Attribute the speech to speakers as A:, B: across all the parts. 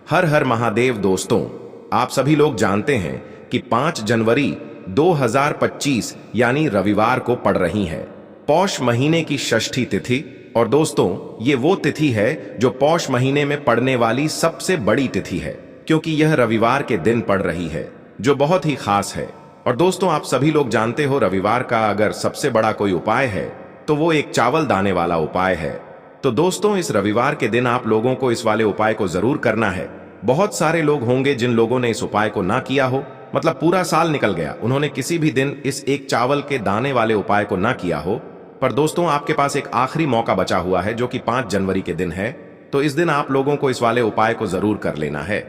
A: हर हर महादेव। दोस्तों, आप सभी लोग जानते हैं कि 5 जनवरी 2025 यानी रविवार को पड़ रही है पौष महीने की षष्ठी तिथि। और दोस्तों, ये वो तिथि है जो पौष महीने में पड़ने वाली सबसे बड़ी तिथि है, क्योंकि यह रविवार के दिन पड़ रही है, जो बहुत ही खास है। और दोस्तों, आप सभी लोग जानते हो, रविवार का अगर सबसे बड़ा कोई उपाय है तो वो एक चावल दाने वाला उपाय है। तो दोस्तों, इस रविवार के दिन आप लोगों को इस वाले उपाय को जरूर करना है। बहुत सारे लोग होंगे जिन लोगों ने इस उपाय को ना किया हो, मतलब पूरा साल निकल गया, उन्होंने किसी भी दिन इस एक चावल के दाने वाले उपाय को ना किया हो। पर दोस्तों, आपके पास एक आखिरी मौका बचा हुआ है, जो कि 5 जनवरी के दिन है। तो इस दिन आप लोगों को इस वाले उपाय को जरूर कर लेना है,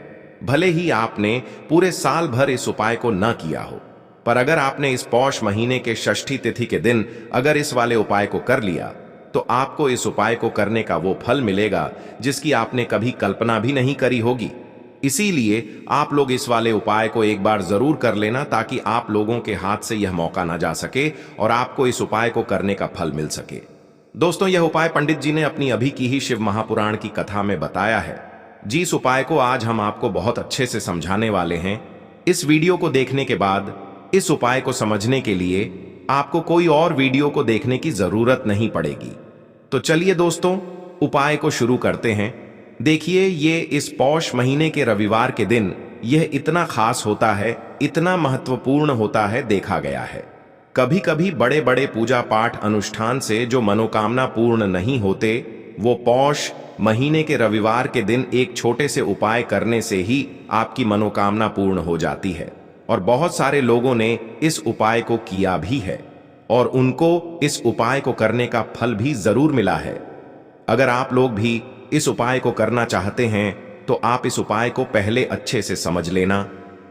A: भले ही आपने पूरे साल भर इस उपाय को ना किया हो। पर अगर आपने इस पौष महीने के षष्ठी तिथि के दिन अगर इस वाले उपाय को कर लिया, तो आपको इस उपाय को करने का वो फल मिलेगा जिसकी आपने कभी कल्पना भी नहीं करी होगी। इसीलिए आप लोग इस वाले उपाय को एक बार जरूर कर लेना, ताकि आप लोगों के हाथ से यह मौका ना जा सके और आपको इस उपाय को करने का फल मिल सके। दोस्तों, यह उपाय पंडित जी ने अपनी अभी की ही शिव महापुराण की कथा में बताया है। जिस उपाय को आज हम आपको बहुत अच्छे से समझाने वाले हैं। इस वीडियो को देखने के बाद इस उपाय को समझने के लिए आपको कोई और वीडियो को देखने की जरूरत नहीं पड़ेगी। तो चलिए दोस्तों, उपाय को शुरू करते हैं। देखिए, ये इस पौष महीने के रविवार के दिन यह इतना खास होता है, इतना महत्वपूर्ण होता है, देखा गया है। कभी कभी बड़े बड़े पूजा पाठ अनुष्ठान से जो मनोकामना पूर्ण नहीं होते, वो पौष महीने के रविवार के दिन एक छोटे से उपाय करने से ही आपकी मनोकामना पूर्ण हो जाती है। और बहुत सारे लोगों ने इस उपाय को किया भी है और उनको इस उपाय को करने का फल भी जरूर मिला है। अगर आप लोग भी इस उपाय को करना चाहते हैं, तो आप इस उपाय को पहले अच्छे से समझ लेना,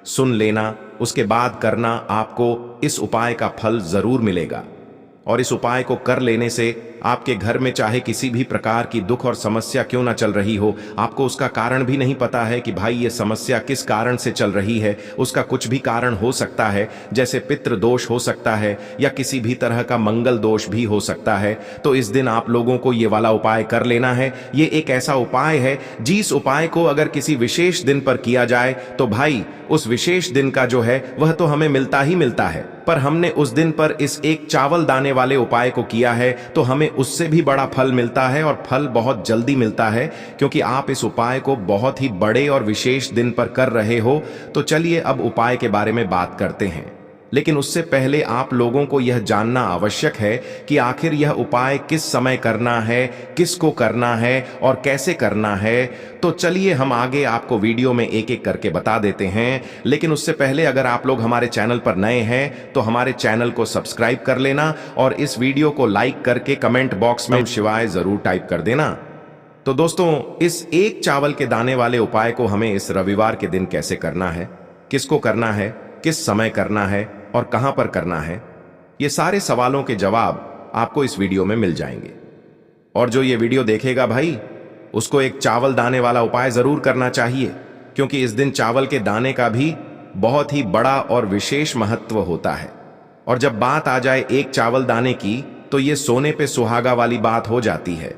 A: सुन लेना, उसके बाद करना। आपको इस उपाय का फल जरूर मिलेगा। और इस उपाय को कर लेने से आपके घर में चाहे किसी भी प्रकार की दुख और समस्या क्यों ना चल रही हो, आपको उसका कारण भी नहीं पता है कि भाई ये समस्या किस कारण से चल रही है, उसका कुछ भी कारण हो सकता है, जैसे पितृ दोष हो सकता है या किसी भी तरह का मंगल दोष भी हो सकता है। तो इस दिन आप लोगों को ये वाला उपाय कर लेना है। ये एक ऐसा उपाय है जिस उपाय को अगर किसी विशेष दिन पर किया जाए, तो भाई उस विशेष दिन का जो है वह तो हमें मिलता ही मिलता है। पर हमने उस दिन पर इस एक चावल दाने वाले उपाय को किया है, तो हमें उससे भी बड़ा फल मिलता है, और फल बहुत जल्दी मिलता है, क्योंकि आप इस उपाय को बहुत ही बड़े और विशेष दिन पर कर रहे हो। तो चलिए अब उपाय के बारे में बात करते हैं। लेकिन उससे पहले आप लोगों को यह जानना आवश्यक है कि आखिर यह उपाय किस समय करना है, किसको करना है और कैसे करना है। तो चलिए हम आगे आपको वीडियो में एक एक करके बता देते हैं। लेकिन उससे पहले अगर आप लोग हमारे चैनल पर नए हैं, तो हमारे चैनल को सब्सक्राइब कर लेना और इस वीडियो को लाइक करके कमेंट बॉक्स में शिवाय जरूर टाइप कर देना। तो दोस्तों, इस एक चावल के दाने वाले उपाय को हमें इस रविवार के दिन कैसे करना है, किसको करना है, किस समय करना है और कहां पर करना है, ये सारे सवालों के जवाब आपको इस वीडियो में मिल जाएंगे। और जो ये वीडियो देखेगा भाई, उसको एक चावल दाने वाला उपाय जरूर करना चाहिए, क्योंकि इस दिन चावल के दाने का भी बहुत ही बड़ा और विशेष महत्व होता है। और जब बात आ जाए एक चावल दाने की, तो ये सोने पे सुहागा वाली बात हो जाती है।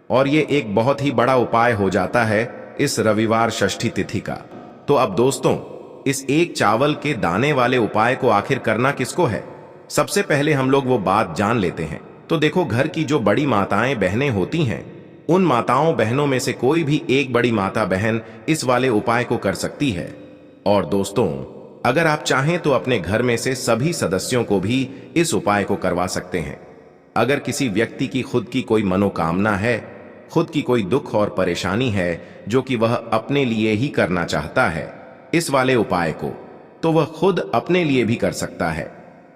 A: और ये एक बहुत ही बड़ा उपाय हो जाता है इस रविवार षष्ठी तिथि का। तो अब दोस्तों, इस एक चावल के दाने वाले उपाय को आखिर करना किसको है, सबसे पहले हम लोग वो बात जान लेते हैं। तो देखो, घर की जो बड़ी माताएं बहनें होती हैं, उन माताओं बहनों में से कोई भी एक बड़ी माता बहन इस वाले उपाय को कर सकती है। और दोस्तों, अगर आप चाहें तो अपने घर में से सभी सदस्यों को भी इस उपाय को करवा सकते हैं। अगर किसी व्यक्ति की खुद की कोई मनोकामना है, खुद की कोई दुख और परेशानी है जो कि वह अपने लिए ही करना चाहता है इस वाले उपाय को, तो वह खुद अपने लिए भी कर सकता है।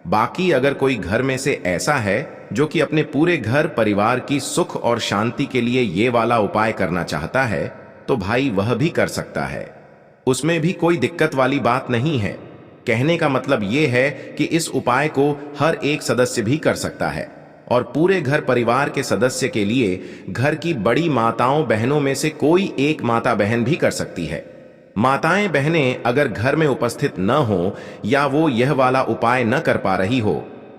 A: बाकी अगर कोई घर में से ऐसा है जो कि अपने पूरे घर परिवार की सुख और शांति के लिए ये वाला उपाय करना चाहता है, तो भाई वह भी कर सकता है। उसमें भी कोई दिक्कत वाली बात नहीं है। कहने का मतलब ये है कि इस उपाय को हर एक सदस्य भी कर सकता है, और पूरे घर परिवार के सदस्य के लिए घर की बड़ी माताओं बहनों में से कोई एक माता बहन भी कर सकती है। माताएं बहनें अगर घर में उपस्थित न हो या वो यह वाला उपाय न कर पा रही हो,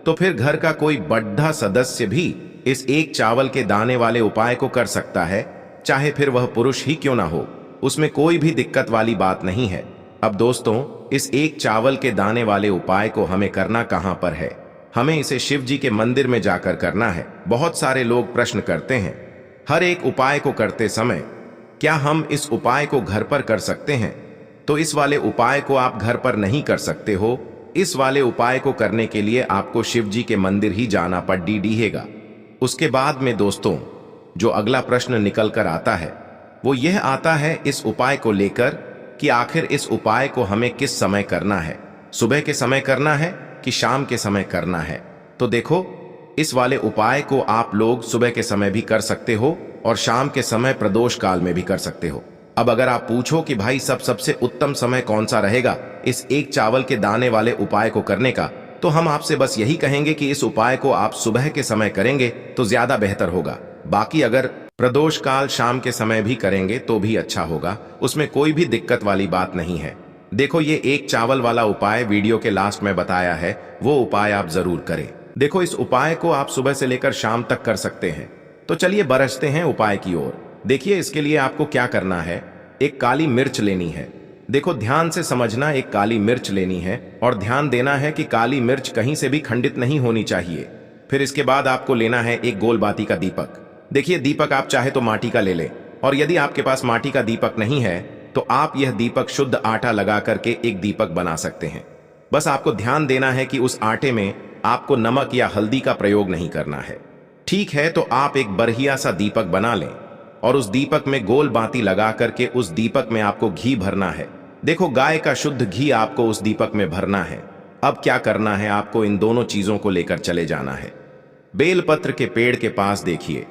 A: तो फिर घर का कोई बड़ा सदस्य भी इस एक चावल के दाने वाले उपाय को कर सकता है, चाहे फिर वह पुरुष ही क्यों ना हो। उसमें कोई भी दिक्कत वाली बात नहीं है। अब दोस्तों, इस एक चावल के दाने वाले उपाय को हमें करना कहां पर है? हमें इसे शिव जी के मंदिर में जाकर करना है। बहुत सारे लोग प्रश्न करते हैं, हर एक उपाय को करते समय क्या हम इस उपाय को घर पर कर सकते हैं? तो इस वाले उपाय को आप घर पर नहीं कर सकते हो। इस वाले उपाय को करने के लिए आपको शिव जी के मंदिर ही जाना पड़ेगा। उसके बाद में दोस्तों, जो अगला प्रश्न निकल कर आता है वो यह आता है इस उपाय को लेकर कि आखिर इस उपाय को हमें किस समय करना है? सुबह के समय करना है कि शाम के समय करना है? तो देखो, इस वाले उपाय को आप लोग सुबह के समय भी कर सकते हो और शाम के समय प्रदोष काल में भी कर सकते हो। अब अगर आप पूछो कि भाई सबसे उत्तम समय कौन सा रहेगा इस एक चावल के दाने वाले उपाय को करने का, तो हम आपसे बस यही कहेंगे कि इस उपाय को आप सुबह के समय करेंगे तो ज्यादा बेहतर होगा। बाकी अगर प्रदोष काल शाम के समय भी करेंगे तो भी अच्छा होगा, उसमें कोई भी दिक्कत वाली बात नहीं है। देखो, ये एक चावल वाला उपाय वीडियो के लास्ट में बताया है, वो उपाय आप जरूर करें। देखो, इस उपाय को आप सुबह से लेकर शाम तक कर सकते हैं। तो चलिए बरसते हैं उपाय की ओर। देखिए, इसके लिए आपको क्या करना है, एक काली मिर्च लेनी है। देखो, ध्यान से समझना, एक काली मिर्च लेनी है और ध्यान देना है कि काली मिर्च कहीं से भी खंडित नहीं होनी चाहिए। फिर इसके बाद आपको लेना है एक गोल बाती का दीपक। देखिए, दीपक आप चाहे तो माटी का ले लें, और यदि आपके पास माटी का दीपक नहीं है तो आप यह दीपक शुद्ध आटा लगा करके एक दीपक बना सकते हैं। बस आपको ध्यान देना है कि उस आटे में आपको नमक या हल्दी का प्रयोग नहीं करना है। ठीक है, तो आप एक बढ़िया सा दीपक बना लें और उस दीपक में गोल बाती लगा करके उस दीपक में आपको घी भरना है। देखो, गाय का शुद्ध घी आपको उस दीपक में भरना है। अब क्या करना है, आपको इन दोनों चीजों को लेकर चले जाना है। बेलपत्र के पेड़ के पास देखिए।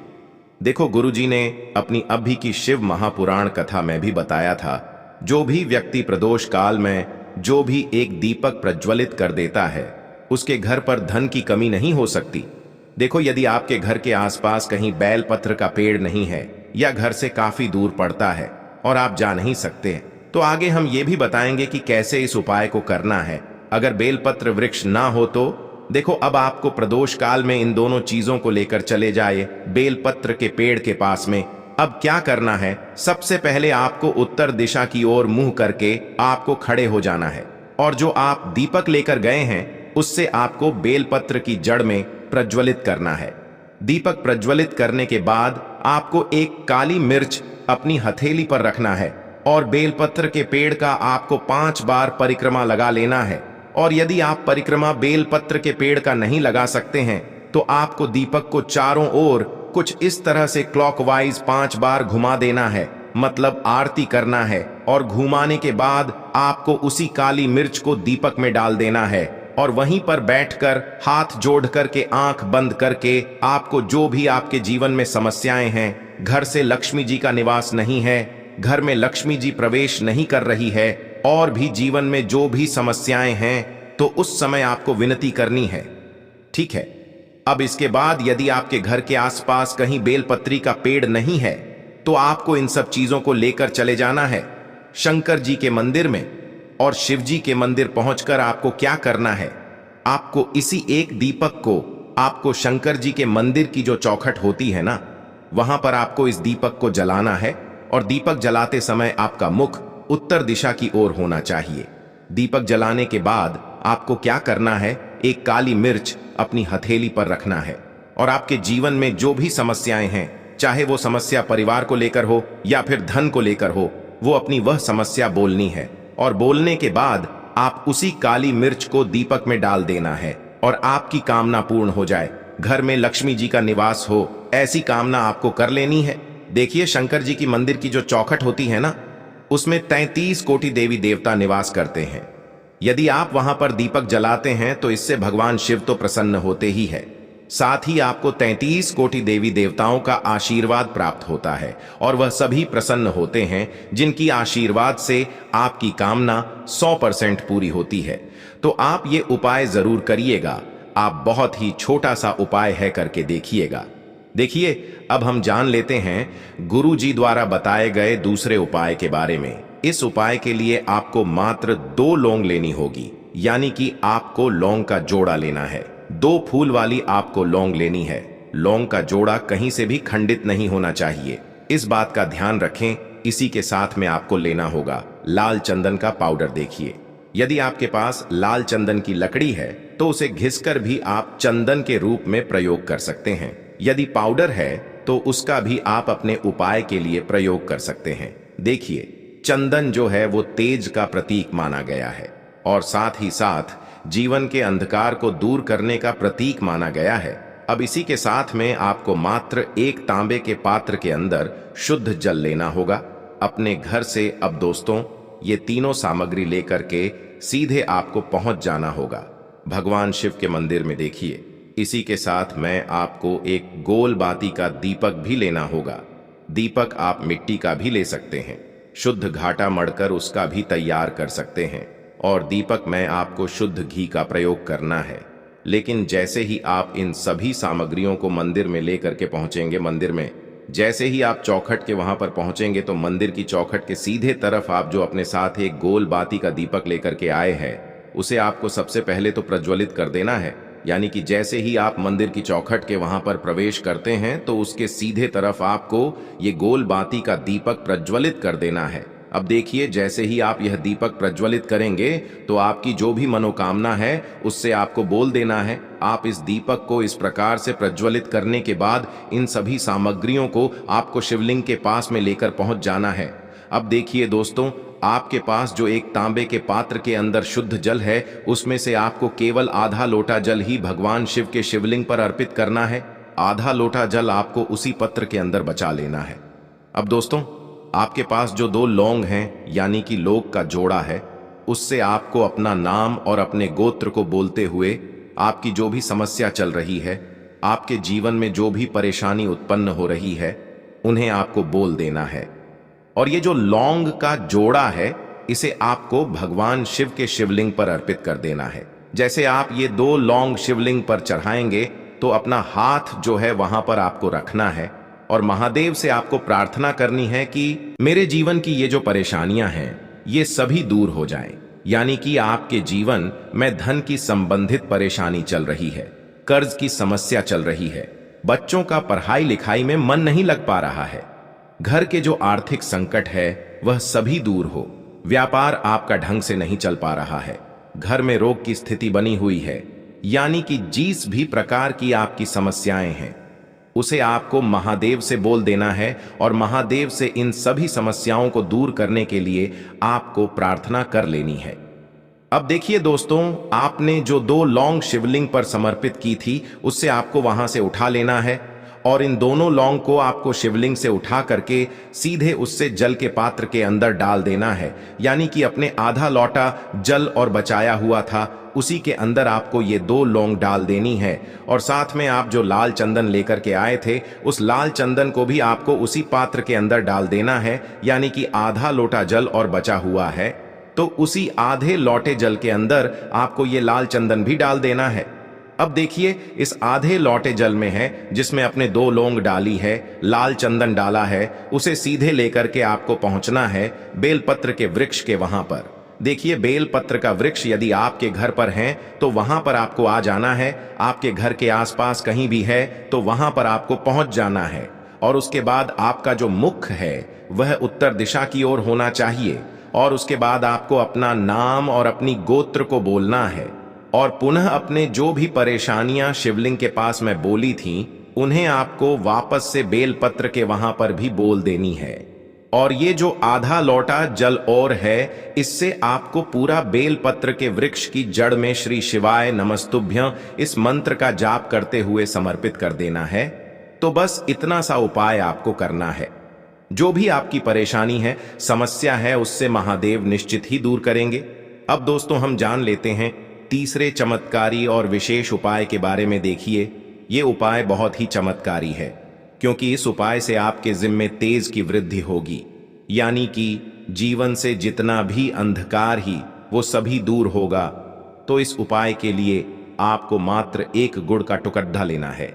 A: देखो, गुरुजी ने अपनी अभी की शिव महापुराण कथा में भी बताया था, जो भी व्यक्ति प्रदोष काल में जो भी एक दीपक प्रज्वलित कर देता है उसके घर पर धन की कमी नहीं हो सकती। देखो, यदि आपके घर के आसपास कहीं बेलपत्र का पेड़ नहीं है या घर से काफी दूर पड़ता है और आप जा नहीं सकते, तो आगे हम ये भी बताएंगे कि कैसे इस उपाय को करना है। अगर बेलपत्र वृक्ष ना हो तो देखो, अब आपको प्रदोष काल में इन दोनों चीजों को लेकर चले जाए बेलपत्र के पेड़ के पास में। अब क्या करना है, सबसे पहले आपको उत्तर दिशा की ओर मुंह करके आपको खड़े हो जाना है और जो आप दीपक लेकर गए हैं उससे आपको बेलपत्र की जड़ में प्रज्वलित करना है। दीपक प्रज्वलित करने के बाद आपको एक काली मिर्च अपनी हथेली पर रखना है और बेलपत्र के पेड़ का आपको 5 बार परिक्रमा लगा लेना है। और यदि आप परिक्रमा बेलपत्र के पेड़ का नहीं लगा सकते हैं तो आपको दीपक को चारों ओर कुछ इस तरह से क्लॉकवाइज 5 बार घुमा देना है, मतलब आरती करना है। और घुमाने के बाद आपको उसी काली मिर्च को दीपक में डाल देना है और वहीं पर बैठकर हाथ जोड़ करके आंख बंद करके आपको जो भी आपके जीवन में समस्याएं हैं, घर से लक्ष्मी जी का निवास नहीं है, घर में लक्ष्मी जी प्रवेश नहीं कर रही है, और भी जीवन में जो भी समस्याएं हैं, तो उस समय आपको विनती करनी है। ठीक है, अब इसके बाद यदि आपके घर के आसपास कहीं बेलपत्री का पेड़ नहीं है तो आपको इन सब चीजों को लेकर चले जाना है शंकर जी के मंदिर में। और शिव जी के मंदिर पहुंचकर आपको क्या करना है, आपको इसी एक दीपक को आपको शंकर जी के मंदिर की जो चौखट होती है ना, वहां पर आपको इस दीपक को जलाना है। और दीपक जलाते समय आपका मुख उत्तर दिशा की ओर होना चाहिए। दीपक जलाने के बाद आपको क्या करना है, एक काली मिर्च अपनी हथेली पर रखना है और आपके जीवन में जो भी समस्याएं हैं, चाहे वो समस्या परिवार को लेकर हो या फिर धन को लेकर हो, वो अपनी वह समस्या बोलनी है। और बोलने के बाद आप उसी काली मिर्च को दीपक में डाल देना है और आपकी कामना पूर्ण हो जाए, घर में लक्ष्मी जी का निवास हो, ऐसी कामना आपको कर लेनी है। देखिए, शंकर जी की मंदिर की जो चौखट होती है ना, उसमें 33 कोटि देवी देवता निवास करते हैं। यदि आप वहां पर दीपक जलाते हैं तो इससे भगवान शिव तो प्रसन्न होते ही है, साथ ही आपको 33 कोटि देवी देवताओं का आशीर्वाद प्राप्त होता है और वह सभी प्रसन्न होते हैं जिनकी आशीर्वाद से आपकी कामना 100% पूरी होती है। तो आप ये उपाय जरूर करिएगा। आप बहुत ही छोटा सा उपाय है, करके देखिएगा। देखिए, अब हम जान लेते हैं गुरु जी द्वारा बताए गए दूसरे उपाय के बारे में। इस उपाय के लिए आपको मात्र 2 लौंग लेनी होगी, यानी कि आपको लौंग का जोड़ा लेना है। 2 फूल वाली आपको लौंग लेनी है। लौंग का जोड़ा कहीं से भी खंडित नहीं होना चाहिए, इस बात का ध्यान रखें। इसी के साथ में आपको लेना होगा लाल चंदन का पाउडर। देखिए, यदि आपके पास लाल चंदन की लकड़ी है तो उसे घिसकर भी आप चंदन के रूप में प्रयोग कर सकते हैं। यदि पाउडर है तो उसका भी आप अपने उपाय के लिए प्रयोग कर सकते हैं। देखिए, चंदन जो है वो तेज का प्रतीक माना गया है और साथ ही साथ जीवन के अंधकार को दूर करने का प्रतीक माना गया है। अब इसी के साथ में आपको मात्र एक तांबे के पात्र के अंदर शुद्ध जल लेना होगा अपने घर से। अब दोस्तों, ये तीनों सामग्री लेकर के सीधे आपको पहुंच जाना होगा भगवान शिव के मंदिर में। देखिए, इसी के साथ में आपको एक गोल बाती का दीपक भी लेना होगा। दीपक आप मिट्टी का भी ले सकते हैं, शुद्ध घाटा मढ़कर उसका भी तैयार कर सकते हैं। और दीपक में आपको शुद्ध घी का प्रयोग करना है। लेकिन जैसे ही आप इन सभी सामग्रियों को मंदिर में लेकर के पहुंचेंगे, मंदिर में जैसे ही आप चौखट के वहां पर पहुंचेंगे तो मंदिर की चौखट के सीधे तरफ आप जो अपने साथ एक गोल बाती का दीपक लेकर के आए हैं उसे आपको सबसे पहले तो प्रज्वलित कर देना है। यानी कि जैसे ही आप मंदिर की चौखट के वहां पर प्रवेश करते हैं तो उसके सीधे तरफ आपको ये गोल बाती का दीपक प्रज्वलित कर देना है। अब देखिए, जैसे ही आप यह दीपक प्रज्वलित करेंगे तो आपकी जो भी मनोकामना है उससे आपको बोल देना है। आप इस दीपक को इस प्रकार से प्रज्वलित करने के बाद इन सभी सामग्रियों को आपको शिवलिंग के पास में लेकर पहुंच जाना है। अब देखिए दोस्तों, आपके पास जो एक तांबे के पात्र के अंदर शुद्ध जल है उसमें से आपको केवल आधा लोटा जल ही भगवान शिव के शिवलिंग पर अर्पित करना है। आधा लोटा जल आपको उसी पत्र के अंदर बचा लेना है। अब दोस्तों, आपके पास जो 2 लौंग हैं यानी कि लौंग का जोड़ा है, उससे आपको अपना नाम और अपने गोत्र को बोलते हुए आपकी जो भी समस्या चल रही है, आपके जीवन में जो भी परेशानी उत्पन्न हो रही है, उन्हें आपको बोल देना है। और ये जो लौंग का जोड़ा है इसे आपको भगवान शिव के शिवलिंग पर अर्पित कर देना है। जैसे आप ये 2 लौंग शिवलिंग पर चढ़ाएंगे तो अपना हाथ जो है वहां पर आपको रखना है और महादेव से आपको प्रार्थना करनी है कि मेरे जीवन की ये जो परेशानियां हैं ये सभी दूर हो जाएं। यानी कि आपके जीवन में धन की संबंधित परेशानी चल रही है, कर्ज की समस्या चल रही है, बच्चों का पढ़ाई लिखाई में मन नहीं लग पा रहा है, घर के जो आर्थिक संकट है वह सभी दूर हो, व्यापार आपका ढंग से नहीं चल पा रहा है, घर में रोग की स्थिति बनी हुई है, यानी कि जिस भी प्रकार की आपकी समस्याएं हैं उसे आपको महादेव से बोल देना है और महादेव से इन सभी समस्याओं को दूर करने के लिए आपको प्रार्थना कर लेनी है। अब देखिए दोस्तों, आपने जो 2 लौंग शिवलिंग पर समर्पित की थी उससे आपको वहां से उठा लेना है और इन दोनों लौंग को आपको शिवलिंग से उठा करके सीधे उससे जल के पात्र के अंदर डाल देना है। यानी कि अपने आधा लोटा जल और बचाया हुआ था उसी के अंदर आपको ये 2 लौंग डाल देनी है। और साथ में आप जो लाल चंदन लेकर के आए थे उस लाल चंदन को भी आपको उसी पात्र के अंदर डाल देना है। यानी कि आधा लोटा जल और बचा हुआ है तो उसी आधे लोटे जल के अंदर आपको ये लाल चंदन भी डाल देना है। अब देखिए, इस आधे लोटे जल में है जिसमें अपने 2 लौंग डाली है, लाल चंदन डाला है, उसे सीधे लेकर के आपको पहुंचना है बेलपत्र के वृक्ष के वहां पर। देखिए, बेलपत्र का वृक्ष यदि आपके घर पर है तो वहां पर आपको आ जाना है। आपके घर के आसपास कहीं भी है तो वहां पर आपको पहुंच जाना है और उसके बाद आपका जो मुख है वह उत्तर दिशा की ओर होना चाहिए और उसके बाद आपको अपना नाम और अपनी गोत्र को बोलना है और पुनः अपने जो भी परेशानियां शिवलिंग के पास में बोली थीं उन्हें आपको वापस से बेलपत्र के वहां पर भी बोल देनी है। और ये जो आधा लोटा जल और है इससे आपको पूरा बेलपत्र के वृक्ष की जड़ में श्री शिवाय नमस्तुभ्यं इस मंत्र का जाप करते हुए समर्पित कर देना है। तो बस इतना सा उपाय आपको करना है। जो भी आपकी परेशानी है, समस्या है, उससे महादेव निश्चित ही दूर करेंगे। अब दोस्तों, हम जान लेते हैं तीसरे चमत्कारी और विशेष उपाय के बारे में। देखिए, ये उपाय बहुत ही चमत्कारी है क्योंकि इस उपाय से आपके जिम्मे तेज की वृद्धि होगी। यानी कि जीवन से जितना भी अंधकार ही वो सभी दूर होगा। तो इस उपाय के लिए आपको मात्र 1 गुड़ का टुकड़ा लेना है।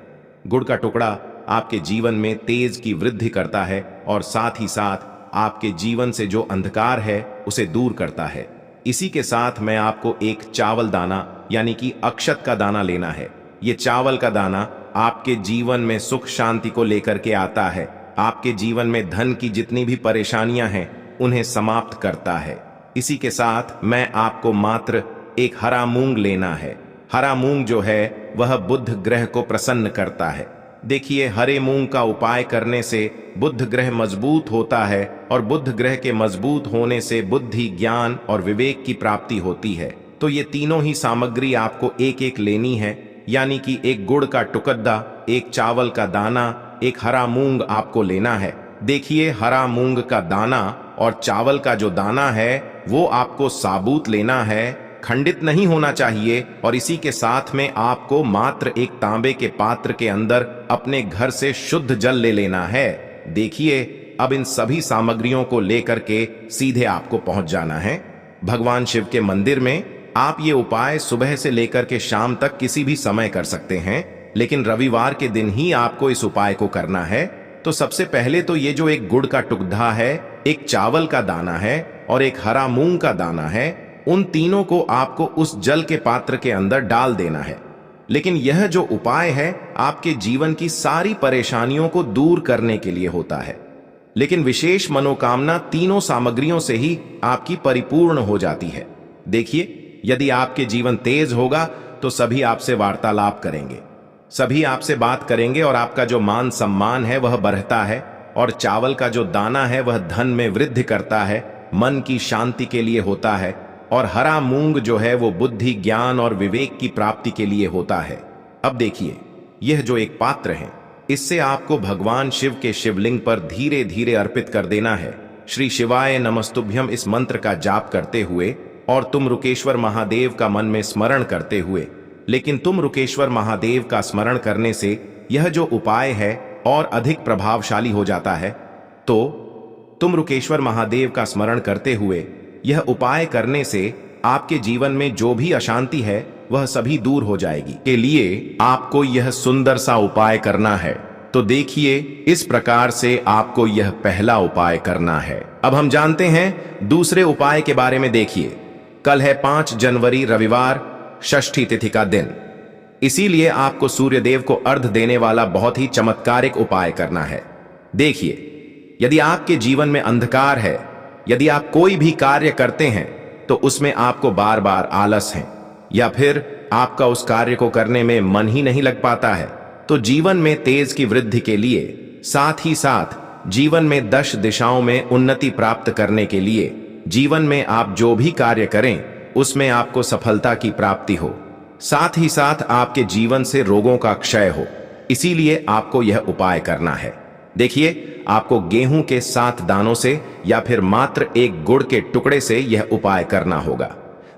A: गुड़ का टुकड़ा आपके जीवन में तेज की वृद्धि करता है और साथ ही साथ आपके जीवन से जो अंधकार है उसे दूर करता है। इसी के साथ मैं आपको एक चावल दाना यानी कि अक्षत का दाना लेना है। ये चावल का दाना आपके जीवन में सुख शांति को लेकर के आता है, आपके जीवन में धन की जितनी भी परेशानियां हैं उन्हें समाप्त करता है। इसी के साथ मैं आपको मात्र एक हरा मूंग लेना है। हरा मूंग जो है वह बुध ग्रह को प्रसन्न करता है। देखिए, हरे मूंग का उपाय करने से बुध ग्रह मजबूत होता है और बुध ग्रह के मजबूत होने से बुद्धि, ज्ञान और विवेक की प्राप्ति होती है। तो ये तीनों ही सामग्री आपको एक एक लेनी है, यानी कि एक गुड़ का टुकड़ा, एक चावल का दाना, एक हरा मूंग आपको लेना है। देखिए, हरा मूंग का दाना और चावल का जो दाना है वो आपको साबुत लेना है, खंडित नहीं होना चाहिए। और इसी के साथ में आपको मात्र एक तांबे के पात्र के अंदर अपने घर से शुद्ध जल ले लेना है। देखिए, अब इन सभी सामग्रियों को लेकर के सीधे आपको पहुंच जाना है भगवान शिव के मंदिर में। आप ये उपाय सुबह से लेकर के शाम तक किसी भी समय कर सकते हैं, लेकिन रविवार के दिन ही आपको इस उपाय को करना है। तो सबसे पहले तो ये जो एक गुड़ का टुकड़ा है, एक चावल का दाना है और एक हरा मूंग का दाना है, उन तीनों को आपको उस जल के पात्र के अंदर डाल देना है। लेकिन यह जो उपाय है आपके जीवन की सारी परेशानियों को दूर करने के लिए होता है। लेकिन विशेष मनोकामना तीनों सामग्रियों से ही आपकी परिपूर्ण हो जाती है। देखिए, यदि आपके जीवन तेज होगा तो सभी आपसे वार्तालाप करेंगे, सभी आपसे बात करेंगे और आपका जो मान सम्मान है वह बढ़ता है। और चावल का जो दाना है वह धन में वृद्धि करता है, मन की शांति के लिए होता है। और हरा मूंग जो है वो बुद्धि, ज्ञान और विवेक की प्राप्ति के लिए होता है। अब देखिए, यह जो एक पात्र है इससे आपको भगवान शिव के शिवलिंग पर धीरे धीरे अर्पित कर देना है। श्री शिवाय नमस्तुभ्यम इस मंत्र का जाप करते हुए और तुम रुकेश्वर महादेव का मन में स्मरण करते हुए। लेकिन तुम रुकेश्वर महादेव का स्मरण करने से यह जो उपाय है और अधिक प्रभावशाली हो जाता है। तो तुम रुकेश्वर महादेव का स्मरण करते हुए यह उपाय करने से आपके जीवन में जो भी अशांति है वह सभी दूर हो जाएगी। के लिए आपको यह सुंदर सा उपाय करना है। तो देखिए, इस प्रकार से आपको यह पहला उपाय करना है। अब हम जानते हैं दूसरे उपाय के बारे में। देखिए, कल है 5 जनवरी रविवार, षष्ठी तिथि का दिन। इसीलिए आपको सूर्यदेव को अर्घ्य देने वाला बहुत ही चमत्कारिक उपाय करना है। देखिए, यदि आपके जीवन में अंधकार है, यदि आप कोई भी कार्य करते हैं तो उसमें आपको बार बार आलस है या फिर आपका उस कार्य को करने में मन ही नहीं लग पाता है, तो जीवन में तेज की वृद्धि के लिए, साथ ही साथ जीवन में 10 दिशाओं में उन्नति प्राप्त करने के लिए, जीवन में आप जो भी कार्य करें उसमें आपको सफलता की प्राप्ति हो, साथ ही साथ आपके जीवन से रोगों का क्षय हो, इसीलिए आपको यह उपाय करना है। देखिए, आपको गेहूं के 7 दानों से या फिर मात्र एक गुड़ के टुकड़े से यह उपाय करना होगा।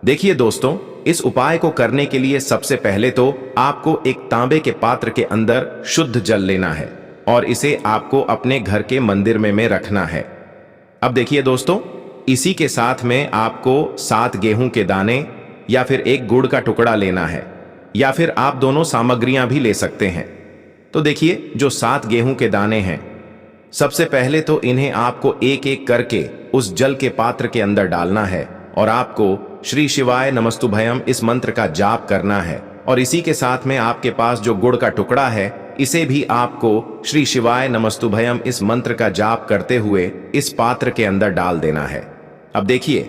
A: देखिए दोस्तों, इस उपाय को करने के लिए सबसे पहले तो आपको एक तांबे के पात्र के अंदर शुद्ध जल लेना है और इसे आपको अपने घर के मंदिर में रखना है। अब देखिए दोस्तों, इसी के साथ में आपको 7 गेहूं के दाने या फिर एक गुड़ का टुकड़ा लेना है, या फिर आप दोनों सामग्रियां भी ले सकते हैं। तो देखिए, जो 7 गेहूं के दाने हैं, सबसे पहले तो इन्हें आपको एक एक करके उस जल के पात्र के अंदर डालना है और आपको श्री शिवाय नमस्तुभयम इस मंत्र का जाप करना है। और इसी के साथ में आपके पास जो गुड़ का टुकड़ा है, इसे भी आपको श्री शिवाय नमस्तुभयम इस मंत्र का जाप करते हुए इस पात्र के अंदर डाल देना है। अब देखिए,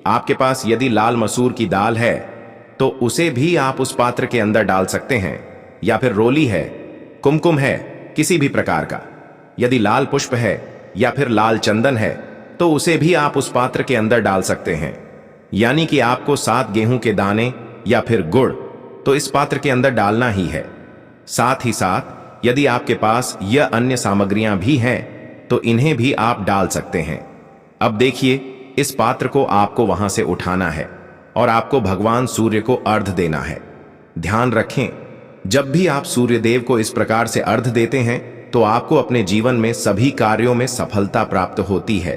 A: आपके पास यदि लाल मसूर की दाल है तो उसे भी आप उस पात्र के अंदर डाल सकते हैं, या फिर रोली है, कुमकुम है, किसी भी प्रकार का। यदि लाल पुष्प है या फिर लाल चंदन है तो उसे भी आप उस पात्र के अंदर डाल सकते हैं। यानी कि आपको 7 गेहूं के दाने या फिर गुड़ तो इस पात्र के अंदर डालना ही है। साथ ही साथ यदि आपके पास यह अन्य सामग्रियां भी हैं तो इन्हें भी आप डाल सकते हैं। अब देखिए, इस पात्र को आपको वहां से उठाना है और आपको भगवान सूर्य को अर्घ्य देना है। ध्यान रखें, जब भी आप सूर्यदेव को इस प्रकार से अर्घ्य देते हैं तो आपको अपने जीवन में सभी कार्यों में सफलता प्राप्त होती है।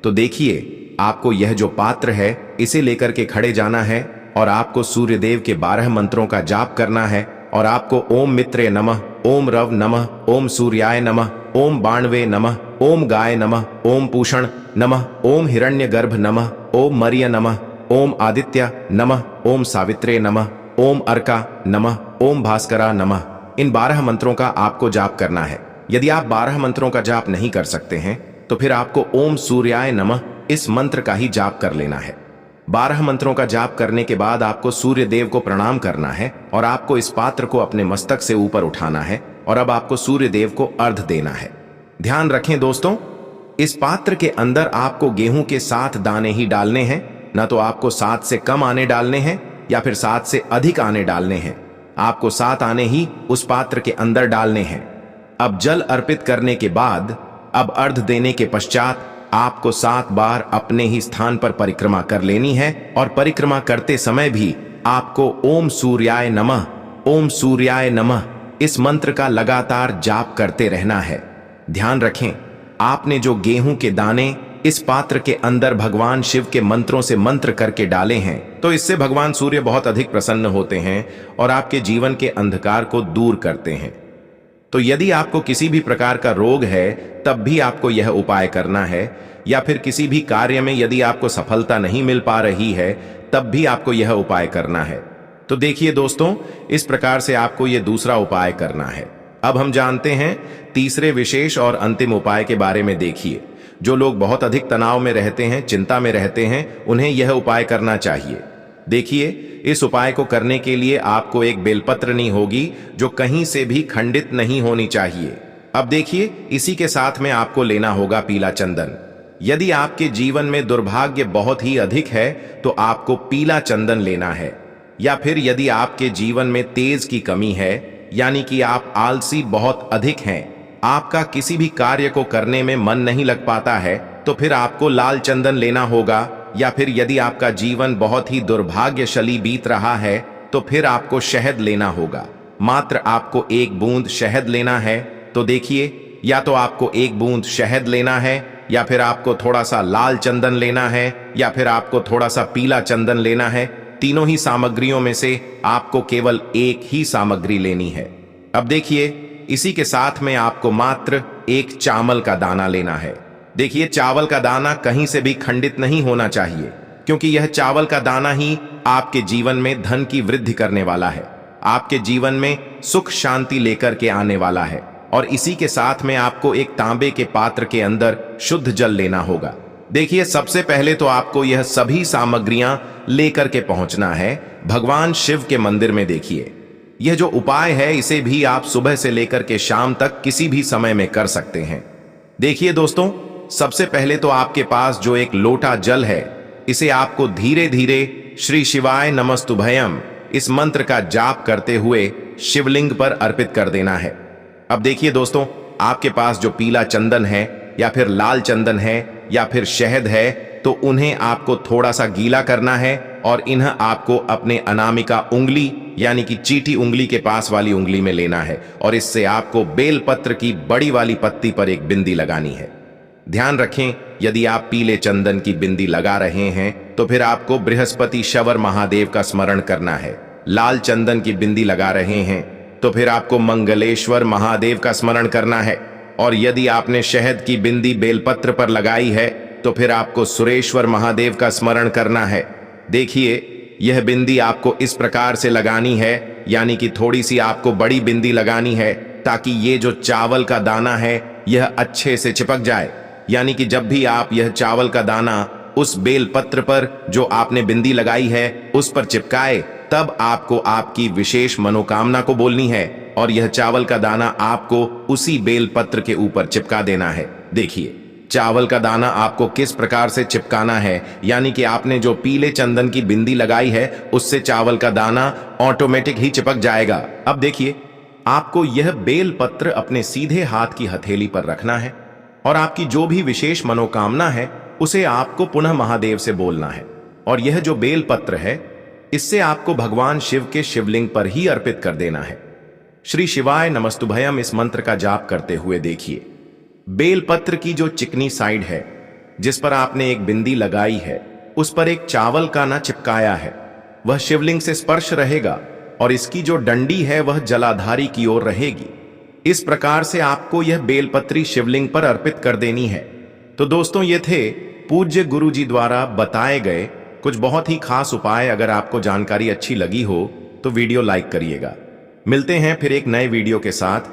A: तो देखिए, आपको यह जो पात्र है इसे लेकर के खड़े जाना है और आपको सूर्यदेव के 12 मंत्रों का जाप करना है। और आपको ओम मित्रे नमः, ओम रव नमः, ओम सूर्याय नमः, ओम बाणवे नमः, ओम गाय नमः, ओम पूषण नमः, ओम हिरण्यगर्भ नमः, ओम मर्य नमः, ओम आदित्य नमः, ओम सावित्रे नमः, ओम अर्का नमः, ओम भास्करा नमः, इन 12 मंत्रों का आपको जाप करना है। यदि आप 12 मंत्रों का जाप नहीं कर सकते हैं तो फिर आपको ओम सूर्याय नमः इस मंत्र का ही जाप कर लेना है। 12 मंत्रों का जाप करने के बाद आपको सूर्य देव को प्रणाम करना है और आपको इस पात्र को अपने मस्तक से ऊपर उठाना है और अब आपको सूर्य देव को अर्घ देना है। ध्यान रखें दोस्तों, इस पात्र के अंदर आपको गेहूं के 7 दाने ही डालने हैं, न तो आपको 7 से कम आने डालने हैं या फिर 7 से अधिक आने डालने हैं। आपको 7 आने ही उस पात्र के अंदर डालने हैं। अब जल अर्पित करने के बाद, अब अर्घ देने के पश्चात आपको 7 बार अपने ही स्थान पर परिक्रमा कर लेनी है और परिक्रमा करते समय भी आपको ओम सूर्याय नमः, ओम सूर्याय नमः इस मंत्र का लगातार जाप करते रहना है। ध्यान रखें, आपने जो गेहूं के दाने इस पात्र के अंदर भगवान शिव के मंत्रों से मंत्र करके डाले हैं, तो इससे भगवान सूर्य बहुत अधिक प्रसन्न होते हैं और आपके जीवन के अंधकार को दूर करते हैं। तो यदि आपको किसी भी प्रकार का रोग है तब भी आपको यह उपाय करना है, या फिर किसी भी कार्य में यदि आपको सफलता नहीं मिल पा रही है तब भी आपको यह उपाय करना है। तो देखिए दोस्तों, इस प्रकार से आपको यह दूसरा उपाय करना है। अब हम जानते हैं तीसरे विशेष और अंतिम उपाय के बारे में। देखिए, जो लोग बहुत अधिक तनाव में रहते हैं, चिंता में रहते हैं, उन्हें यह उपाय करना चाहिए। देखिए, इस उपाय को करने के लिए आपको एक बेलपत्र ली होगी जो कहीं से भी खंडित नहीं होनी चाहिए। अब देखिए, इसी के साथ में आपको लेना होगा पीला चंदन। यदि आपके जीवन में दुर्भाग्य बहुत ही अधिक है तो आपको पीला चंदन लेना है, या फिर यदि आपके जीवन में तेज की कमी है, यानी कि आप आलसी बहुत अधिक हैं, आपका किसी भी कार्य को करने में मन नहीं लग पाता है, तो फिर आपको लाल चंदन लेना होगा। या फिर यदि आपका जीवन बहुत ही दुर्भाग्यशाली बीत रहा है तो फिर आपको शहद लेना होगा। मात्र आपको 1 बूंद शहद लेना है। तो देखिए, या तो आपको 1 बूंद शहद लेना है, या फिर आपको थोड़ा सा लाल चंदन लेना है, या फिर आपको थोड़ा सा पीला चंदन लेना है। तीनों ही सामग्रियों में से आपको केवल एक ही सामग्री लेनी है। अब देखिए, इसी के साथ में आपको मात्र 1 चावल का दाना लेना है। देखिए, चावल का दाना कहीं से भी खंडित नहीं होना चाहिए, क्योंकि यह चावल का दाना ही आपके जीवन में धन की वृद्धि करने वाला है, आपके जीवन में सुख शांति लेकर के आने वाला है। और इसी के साथ में आपको एक तांबे के पात्र के अंदर शुद्ध जल लेना होगा। देखिए, सबसे पहले तो आपको यह सभी सामग्रियां लेकर के पहुंचना है भगवान शिव के मंदिर में। देखिए, यह जो उपाय है इसे भी आप सुबह से लेकर के शाम तक किसी भी समय में कर सकते हैं। देखिए दोस्तों, सबसे पहले तो आपके पास जो एक लोटा जल है, इसे आपको धीरे धीरे श्री शिवाय नमस्तुभयम इस मंत्र का जाप करते हुए शिवलिंग पर अर्पित कर देना है। अब देखिए दोस्तों, आपके पास जो पीला चंदन है या फिर लाल चंदन है या फिर शहद है, तो उन्हें आपको थोड़ा सा गीला करना है और इन्हें आपको अपने अनामिका उंगली यानी कि चीटी उंगली के पास वाली उंगली में लेना है और इससे आपको बेलपत्र की बड़ी वाली पत्ती पर एक बिंदी लगानी है। ध्यान रखें, यदि आप पीले चंदन की बिंदी लगा रहे हैं तो फिर आपको बृहस्पति शवर महादेव का स्मरण करना है। लाल चंदन की बिंदी लगा रहे हैं तो फिर आपको मंगलेश्वर महादेव का स्मरण करना है, और यदि आपने शहद की बिंदी बेलपत्र पर लगाई है तो फिर आपको सुरेश्वर महादेव का स्मरण करना है। देखिए, यह बिंदी आपको इस प्रकार से लगानी है, यानी कि थोड़ी सी आपको बड़ी बिंदी लगानी है ताकि ये जो चावल का दाना है यह अच्छे से चिपक जाए। यानी कि जब भी आप यह चावल का दाना उस बेलपत्र पर जो आपने बिंदी लगाई है उस पर चिपकाए, तब आपको आपकी विशेष मनोकामना को बोलनी है और यह चावल का दाना आपको उसी बेलपत्र के ऊपर चिपका देना है। देखिए, चावल का दाना आपको किस प्रकार से चिपकाना है, यानी कि आपने जो पीले चंदन की बिंदी लगाई है उससे चावल का दाना ऑटोमेटिक ही चिपक जाएगा। अब देखिए, आपको यह बेलपत्र अपने सीधे हाथ की हथेली पर रखना है और आपकी जो भी विशेष मनोकामना है उसे आपको पुनः महादेव से बोलना है। और यह जो बेलपत्र है इससे आपको भगवान शिव के शिवलिंग पर ही अर्पित कर देना है। श्री शिवाय नमस्तुभयम इस मंत्र का जाप करते हुए देखिए, बेलपत्र की जो चिकनी साइड है जिस पर आपने एक बिंदी लगाई है उस पर एक चावल का ना चिपकाया है, वह शिवलिंग से स्पर्श रहेगा और इसकी जो डंडी है वह जलाधारी की ओर रहेगी। इस प्रकार से आपको यह बेलपत्री शिवलिंग पर अर्पित कर देनी है। तो दोस्तों, ये थे पूज्य गुरु जी द्वारा बताए गए कुछ बहुत ही खास उपाय। अगर आपको जानकारी अच्छी लगी हो तो वीडियो लाइक करिएगा। मिलते हैं फिर एक नए वीडियो के साथ।